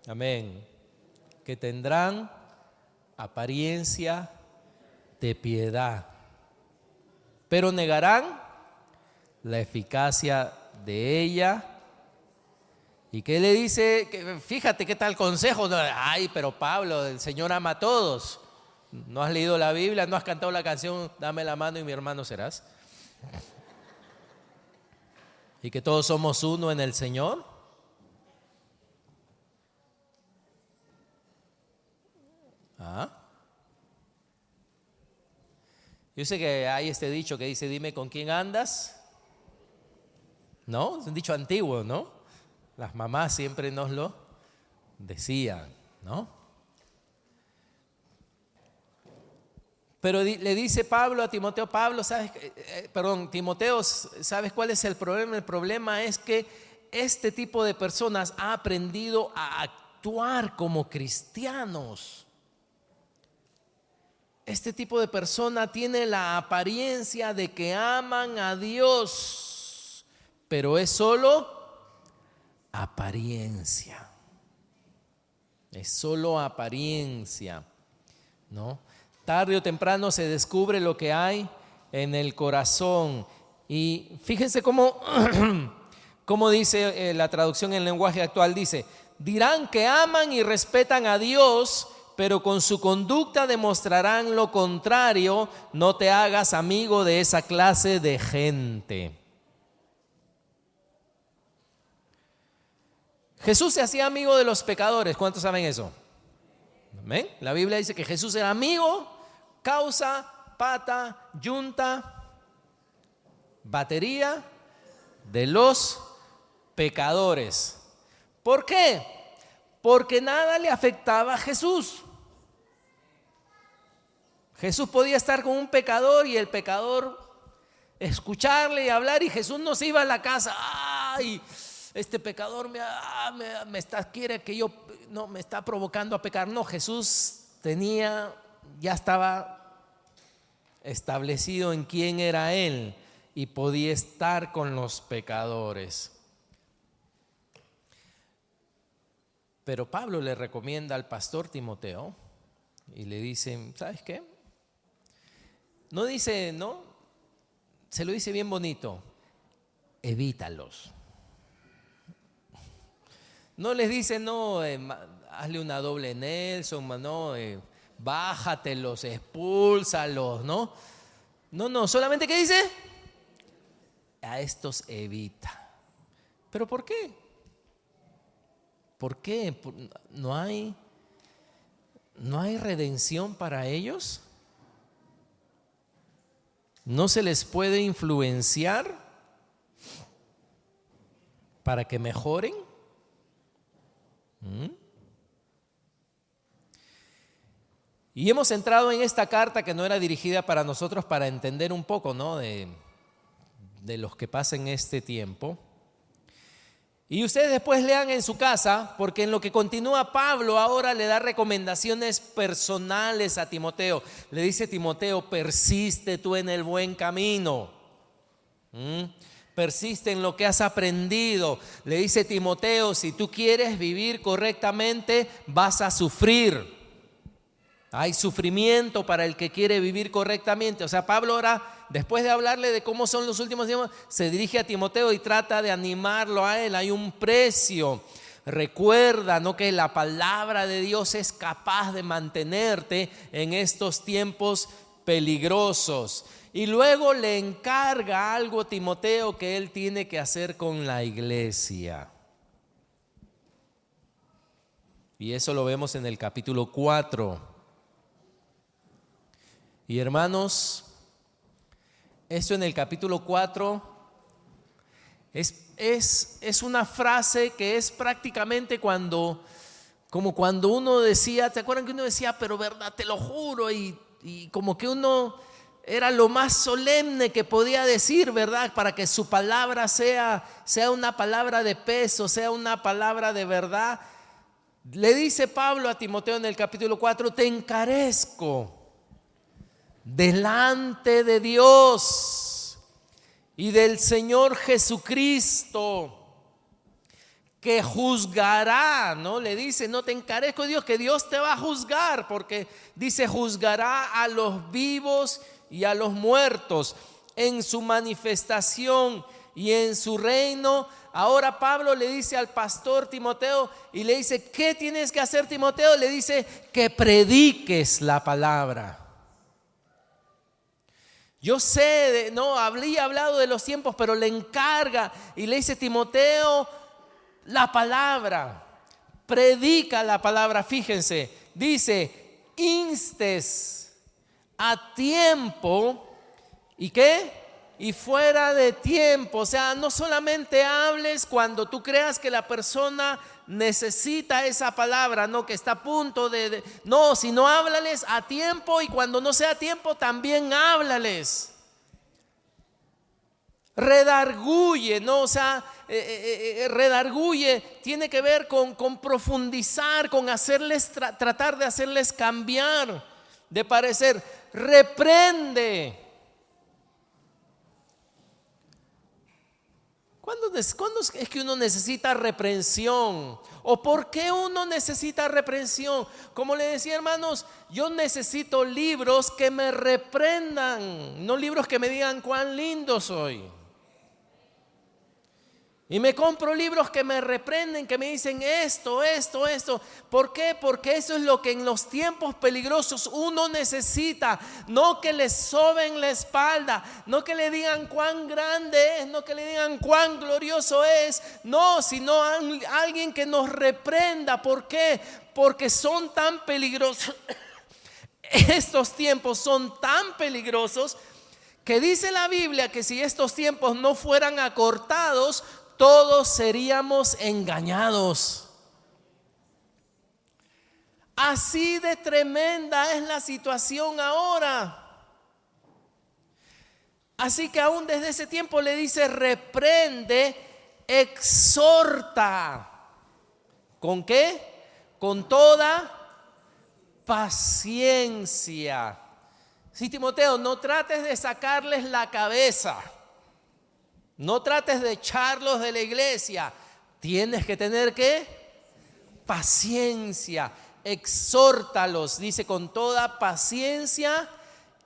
Amén. Que tendrán apariencia de piedad, pero negarán la eficacia de ella. ¿Y qué le dice? Fíjate qué tal consejo. Ay, pero Pablo, el Señor ama a todos. ¿No has leído la Biblia? ¿No has cantado la canción Dame la mano y mi hermano serás? ¿Y que todos somos uno en el Señor? Yo sé que hay este dicho que dice: dime con quién andas. ¿No? Es un dicho antiguo, ¿no? Las mamás siempre nos lo decían, ¿no? Pero le dice Pablo a Timoteo: Timoteo, ¿sabes cuál es el problema? El problema es que este tipo de personas ha aprendido a actuar como cristianos. Este tipo de persona tiene la apariencia de que aman a Dios, pero es solo apariencia. Es solo apariencia, ¿no? Tarde o temprano se descubre lo que hay en el corazón. Y fíjense cómo dice la traducción en lenguaje actual. Dice: dirán que aman y respetan a Dios, pero con su conducta demostrarán lo contrario. No te hagas amigo de esa clase de gente. Jesús se hacía amigo de los pecadores. ¿Cuántos saben eso? ¿Amén? La Biblia dice que Jesús era amigo, causa, pata, yunta, batería de los pecadores. ¿Por qué? Porque nada le afectaba a Jesús. Jesús podía estar con un pecador y el pecador escucharle y hablar, y Jesús no se iba a la casa. ¡Ay! Este pecador me está provocando a pecar. No, Jesús ya estaba establecido en quién era Él y podía estar con los pecadores. Pero Pablo le recomienda al pastor Timoteo y le dice: ¿sabes qué? No dice, no, se lo dice bien bonito: evítalos. No les dice: no, hazle una doble Nelson, no, bájatelos, expúlsalos, ¿no? No, solamente ¿qué dice? A estos evita. ¿Pero por qué? ¿Por qué? ¿No hay redención para ellos? ¿No se les puede influenciar para que mejoren? Y hemos entrado en esta carta que no era dirigida para nosotros, para entender un poco, ¿no?, de los que pasan este tiempo. Y ustedes después lean en su casa, porque en lo que continúa Pablo ahora le da recomendaciones personales a Timoteo. Le dice: Timoteo, persiste tú en el buen camino. persiste en lo que has aprendido. Le dice Timoteo, si tú quieres vivir correctamente, vas a sufrir. Hay sufrimiento para el que quiere vivir correctamente. O sea, Pablo ahora, después de hablarle de cómo son los últimos tiempos, se dirige a Timoteo y trata de animarlo a él. Hay un precio. Recuerda, ¿no?, que la palabra de Dios es capaz de mantenerte en estos tiempos peligrosos. Y luego le encarga algo a Timoteo que él tiene que hacer con la iglesia. Y eso lo vemos en el capítulo 4. Y hermanos, esto en el capítulo 4 es una frase que es prácticamente como cuando uno decía, ¿te acuerdan que uno decía, pero verdad, te lo juro? Y como que uno era lo más solemne que podía decir, ¿verdad? Para que su palabra sea una palabra de peso, sea una palabra de verdad. Le dice Pablo a Timoteo en el capítulo 4, te encarezco delante de Dios y del Señor Jesucristo, que juzgará, ¿no? Le dice, no, te encarezco, Dios, que Dios te va a juzgar, porque dice, juzgará a los vivos y a los muertos en su manifestación y en su reino. Ahora Pablo le dice al pastor Timoteo y le dice, ¿qué tienes que hacer, Timoteo? Le dice, que prediques la palabra. Yo sé, no habría hablado de los tiempos, pero le encarga y le dice, Timoteo, la palabra, predica la palabra. Fíjense, dice, instes a tiempo, ¿y qué? Y fuera de tiempo. O sea, no solamente hables cuando tú creas que la persona necesita esa palabra, no, que está a punto no, sino háblales a tiempo, y cuando no sea tiempo también háblales. Redarguye, ¿no? O sea, redarguye tiene que ver con profundizar, con hacerles, tratar de hacerles cambiar de parecer. Reprende. ¿Cuándo es que uno necesita reprensión? ¿O por qué uno necesita reprensión? Como le decía, hermanos, yo necesito libros que me reprendan, no libros que me digan cuán lindo soy. Y me compro libros que me reprenden, que me dicen esto. ¿Por qué? Porque eso es lo que en los tiempos peligrosos uno necesita. No que le soben la espalda, no que le digan cuán grande es, no que le digan cuán glorioso es. No, sino alguien que nos reprenda. ¿Por qué? Porque son tan peligrosos. Estos tiempos son tan peligrosos que dice la Biblia que si estos tiempos no fueran acortados, todos seríamos engañados. Así de tremenda es la situación ahora. Así que aún desde ese tiempo le dice, reprende, exhorta. ¿Con qué? Con toda paciencia. Sí, Timoteo, no trates de sacarles la cabeza. No trates de echarlos de la iglesia. Tienes que tener ¿qué? Paciencia. Exhórtalos, dice, con toda paciencia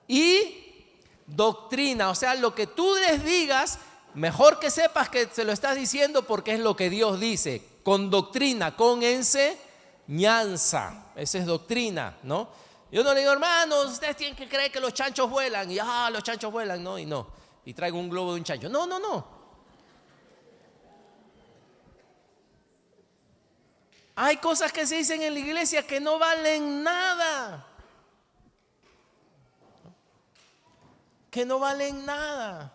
y doctrina. O sea, lo que tú les digas, mejor que sepas que se lo estás diciendo porque es lo que Dios dice. Con doctrina, con enseñanza. Esa es doctrina, ¿no? Yo no le digo, hermanos, ustedes tienen que creer que los chanchos vuelan. Y los chanchos vuelan, no, y no. Y traigo un globo de un chancho. No. Hay cosas que se dicen en la iglesia que no valen nada. Que no valen nada.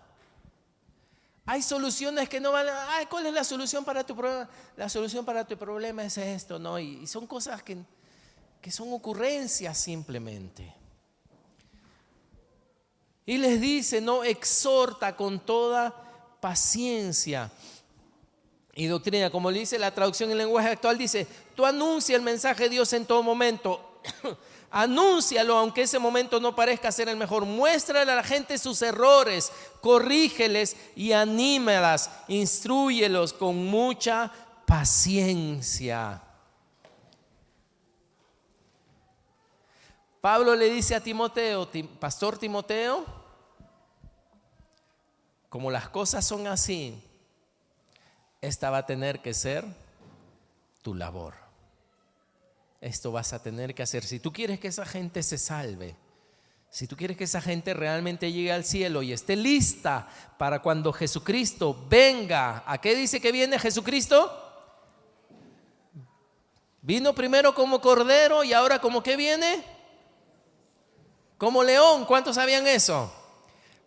Hay soluciones que no valen. ¿Cuál es la solución para tu problema? La solución para tu problema es esto, ¿no? Y son cosas que son ocurrencias simplemente. Y les dice, no, exhorta con toda paciencia y doctrina. Como le dice la traducción en lenguaje actual, dice, tú anuncia el mensaje de Dios en todo momento. Anúncialo, aunque ese momento no parezca ser el mejor. Muéstrale a la gente sus errores, corrígeles y anímalas, instrúyelos con mucha paciencia. Pablo le dice a Timoteo, pastor Timoteo, como las cosas son así, esta va a tener que ser tu labor. Esto vas a tener que hacer. Si tú quieres que esa gente se salve, si tú quieres que esa gente realmente llegue al cielo y esté lista para cuando Jesucristo venga. ¿A qué dice que viene Jesucristo? Vino primero como cordero y ahora como ¿qué viene? Como león. ¿Cuántos sabían eso?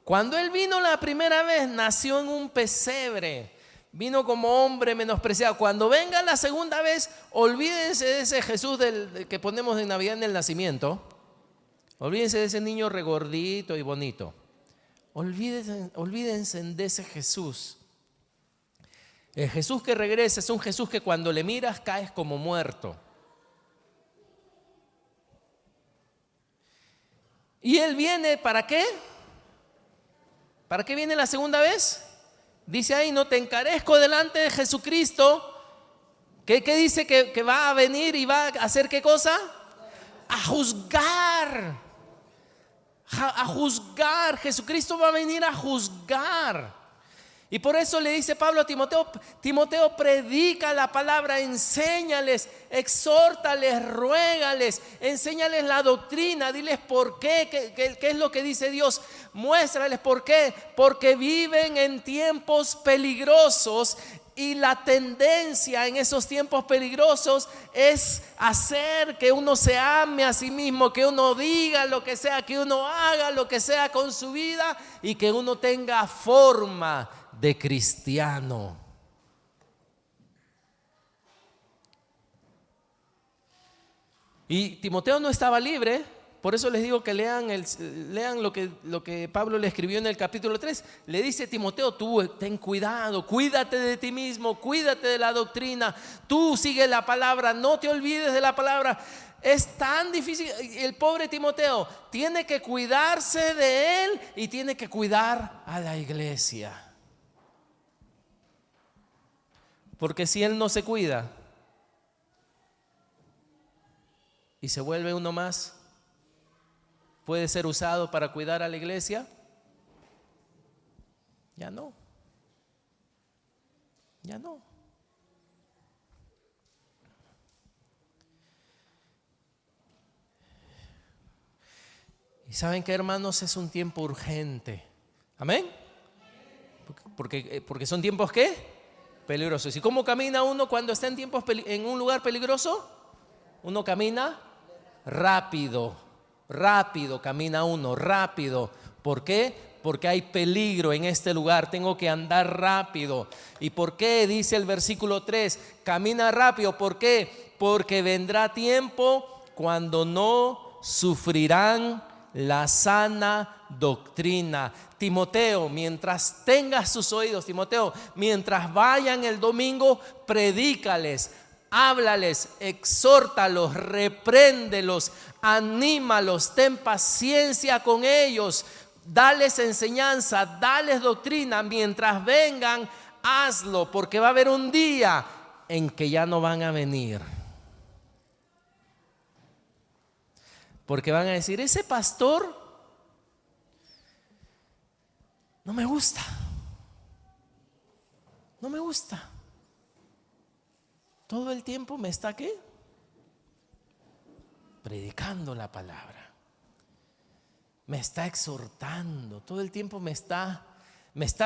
Cuando Él vino la primera vez, nació en un pesebre. Vino como hombre menospreciado. Cuando venga la segunda vez, olvídense de ese Jesús que ponemos en Navidad en el nacimiento. Olvídense de ese niño regordito y bonito. Olvídense de ese Jesús. El Jesús que regresa es un Jesús que cuando le miras caes como muerto. ¿Y Él viene para qué? ¿Para qué viene la segunda vez? Dice ahí, no te encarezco delante de Jesucristo. ¿Qué dice que va a venir y va a hacer qué cosa? A juzgar. A juzgar. Jesucristo va a venir a juzgar. Y por eso le dice Pablo a Timoteo, Timoteo, predica la palabra, enséñales, exhórtales, ruégales, enséñales la doctrina, diles por qué, qué es lo que dice Dios, muéstrales por qué, porque viven en tiempos peligrosos y la tendencia en esos tiempos peligrosos es hacer que uno se ame a sí mismo, que uno diga lo que sea, que uno haga lo que sea con su vida y que uno tenga forma de cristiano. Y Timoteo no estaba libre. Por eso les digo que lean lo que Pablo le escribió en el capítulo 3. Le dice Timoteo, tú ten cuidado, cuídate de ti mismo, cuídate de la doctrina, tú sigue la palabra, no te olvides de la palabra. Es tan difícil, el pobre Timoteo tiene que cuidarse de él y tiene que cuidar a la iglesia. Porque si él no se cuida y se vuelve uno más, ¿puede ser usado para cuidar a la iglesia? Ya no. Ya no. Y ¿saben qué, hermanos? Es un tiempo urgente. ¿Amén? Porque son tiempos ¿qué? Peligrosos. ¿Y cómo camina uno cuando está en un lugar peligroso? Uno camina rápido. Rápido camina uno, rápido. ¿Por qué? Porque hay peligro en este lugar, tengo que andar rápido. ¿Y por qué? Dice el versículo 3, camina rápido. ¿Por qué? Porque vendrá tiempo cuando no sufrirán la sana doctrina. Timoteo, mientras tengas sus oídos, Timoteo, mientras vayan el domingo, predícales, háblales, exhórtalos, repréndelos, anímalos, ten paciencia con ellos, dales enseñanza, dales doctrina. Mientras vengan, hazlo, porque va a haber un día en que ya no van a venir. Porque van a decir, ese pastor no me gusta. No me gusta. Todo el tiempo me está ¿qué? Predicando la palabra. Me está exhortando. Todo el tiempo me está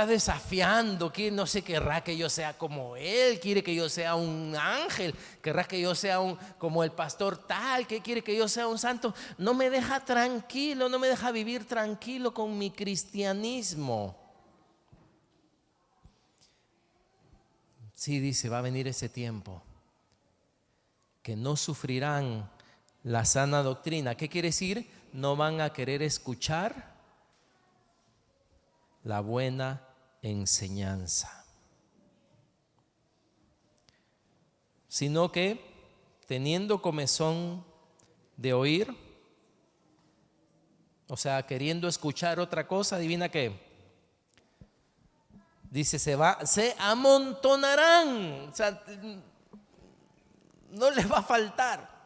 desafiando. Que no sé, querrá que yo sea como él, quiere que yo sea un ángel, querrá que yo sea como el pastor tal, que quiere que yo sea un santo. No me deja tranquilo, no me deja vivir tranquilo con mi cristianismo. Sí, dice, va a venir ese tiempo que no sufrirán la sana doctrina. ¿Qué quiere decir? No van a querer escuchar la buena enseñanza, sino que teniendo comezón de oír, o sea, queriendo escuchar otra cosa, adivina qué. Dice, se amontonarán, o sea, no les va a faltar.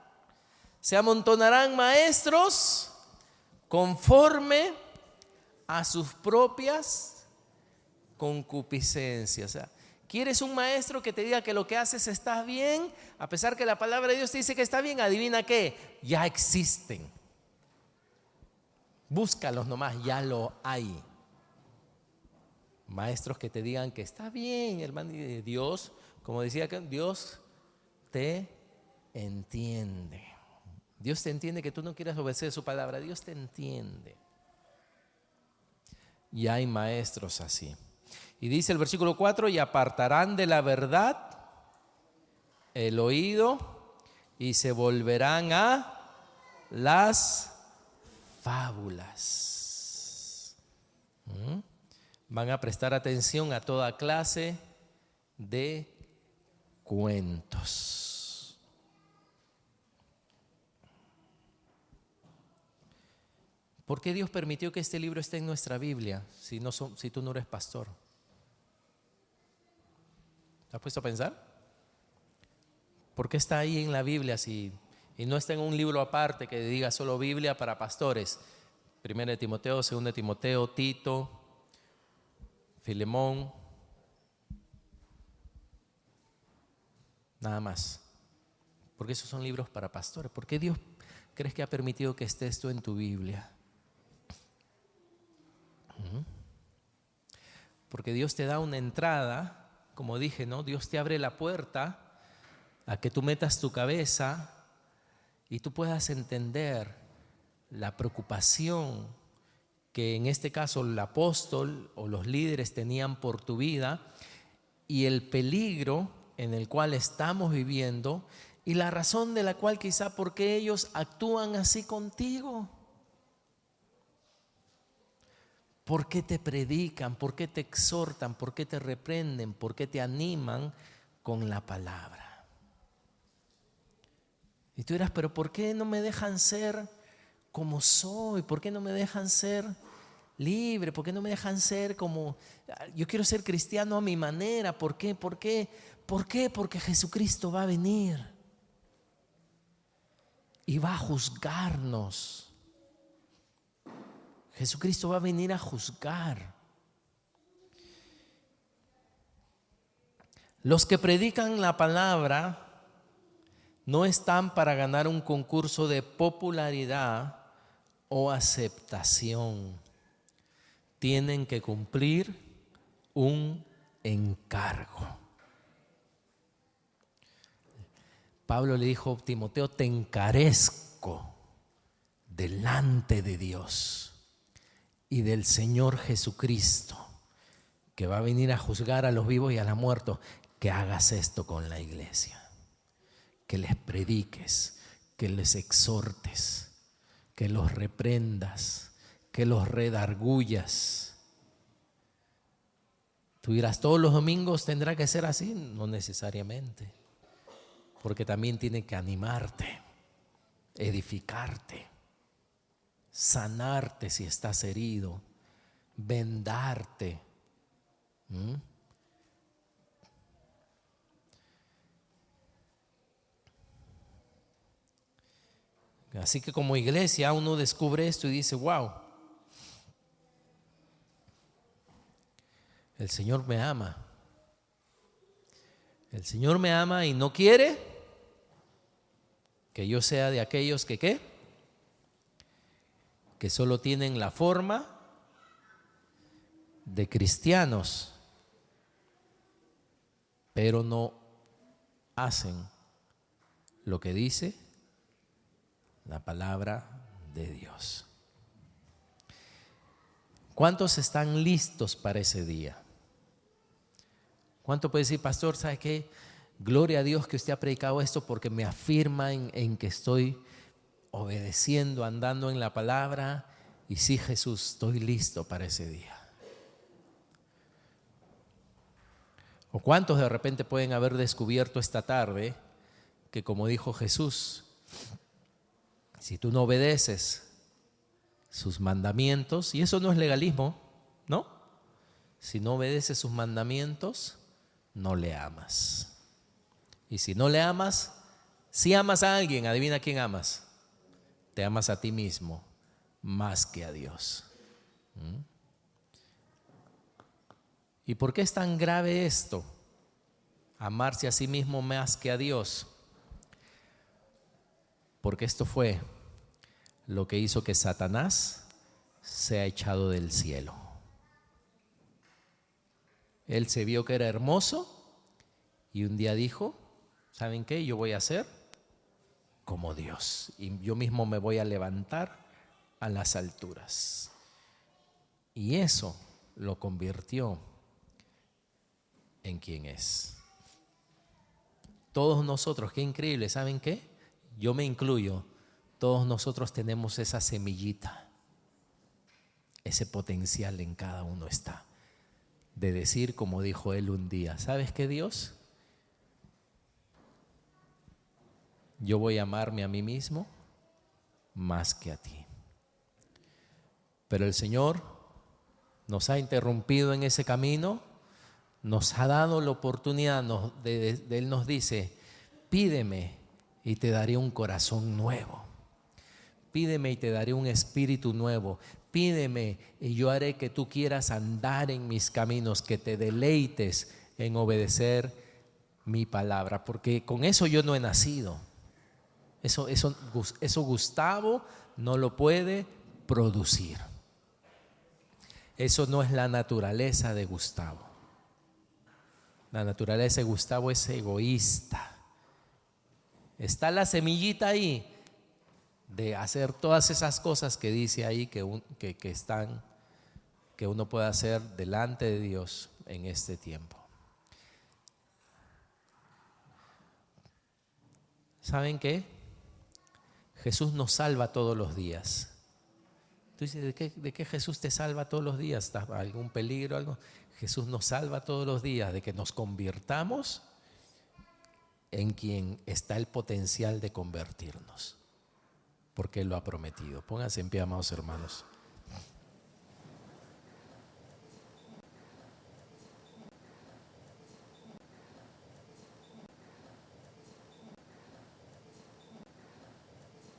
Se amontonarán maestros conforme a sus propias concupiscencias. O sea, ¿quieres un maestro que te diga que lo que haces está bien? A pesar que la palabra de Dios te dice que está bien, adivina qué, ya existen. Búscalos nomás, ya lo hay. Maestros que te digan que está bien, hermano, y Dios, como decía acá, Dios te entiende. Dios te entiende que tú no quieras obedecer su palabra, Dios te entiende. Y hay maestros así. Y dice el versículo 4, y apartarán de la verdad el oído y se volverán a las fábulas. Van a prestar atención a toda clase de cuentos. ¿Por qué Dios permitió que este libro esté en nuestra Biblia si tú no eres pastor? ¿Te has puesto a pensar? ¿Por qué está ahí en la Biblia y no está en un libro aparte que diga solo Biblia para pastores? 1 Timoteo, 2 Timoteo, Tito, Filemón, nada más. Porque esos son libros para pastores. ¿Por qué Dios crees que ha permitido que esté esto en tu Biblia? Porque Dios te da una entrada, como dije, ¿no? Dios te abre la puerta a que tú metas tu cabeza y tú puedas entender la preocupación que en este caso el apóstol o los líderes tenían por tu vida y el peligro en el cual estamos viviendo y la razón de la cual quizá por qué ellos actúan así contigo. ¿Por qué te predican? ¿Por qué te exhortan? ¿Por qué te reprenden? ¿Por qué te animan con la palabra? Y tú dirás, pero ¿por qué no me dejan ser como soy? ¿Por qué no me dejan ser libre? ¿Por qué no me dejan ser como... Yo quiero ser cristiano a mi manera. ¿Por qué? ¿Por qué? ¿Por qué? Porque Jesucristo va a venir y va a juzgarnos. Jesucristo va a venir a juzgar. Los que predican la palabra no están para ganar un concurso de popularidad o aceptación. Tienen que cumplir un encargo. Pablo le dijo a Timoteo, te encarezco delante de Dios y del Señor Jesucristo, que va a venir a juzgar a los vivos y a los muertos, que hagas esto con la iglesia, que les prediques, que les exhortes, que los reprendas, que los redargullas. Tú dirás, ¿todos los domingos tendrá que ser así? No necesariamente, porque también tiene que animarte, edificarte, sanarte si estás herido, vendarte. Así que como iglesia uno descubre esto y dice, wow, el Señor me ama. El Señor me ama y no quiere que yo sea de aquellos que ¿qué? Que solo tienen la forma de cristianos, pero no hacen lo que dice la palabra de Dios. ¿Cuántos están listos para ese día? ¿Cuánto puede decir, pastor, sabe qué? Gloria a Dios que usted ha predicado esto porque me afirma en que estoy obedeciendo, andando en la palabra. Y sí, Jesús, estoy listo para ese día. ¿O cuántos de repente pueden haber descubierto esta tarde que, como dijo Jesús, si tú no obedeces, sus mandamientos, y eso no es legalismo, ¿no? Si no obedeces sus mandamientos, no le amas. Y si no le amas, si amas a alguien, adivina quién amas. Te amas a ti mismo más que a Dios. ¿Y por qué es tan grave esto? Amarse a sí mismo más que a Dios. Porque esto fue lo que hizo que Satanás sea echado del cielo. Él se vio que era hermoso y un día dijo, ¿saben qué? Yo voy a ser como Dios y yo mismo me voy a levantar a las alturas. Y eso lo convirtió en quien es. Todos nosotros, qué increíble, ¿saben qué? Yo me incluyo, todos nosotros tenemos esa semillita, ese potencial en cada uno está, de decir como dijo él un día, ¿sabes qué, Dios? Yo voy a amarme a mí mismo más que a ti. Pero el Señor nos ha interrumpido en ese camino, nos ha dado la oportunidad, Él nos dice, pídeme y te daré un corazón nuevo. Pídeme y te daré un espíritu nuevo. Pídeme y yo haré que tú quieras andar en mis caminos, que te deleites en obedecer mi palabra, porque con eso yo no he nacido. Eso Gustavo no lo puede producir. Eso no es la naturaleza de Gustavo. La naturaleza de Gustavo es egoísta. Está la semillita ahí de hacer todas esas cosas que dice ahí que uno puede hacer delante de Dios en este tiempo. ¿Saben qué? Jesús nos salva todos los días. Tú dices, ¿de qué Jesús te salva todos los días? ¿Está algún peligro? Algo? Jesús nos salva todos los días de que nos convirtamos en quien está el potencial de convertirnos, porque Él lo ha prometido. Pónganse en pie, amados hermanos.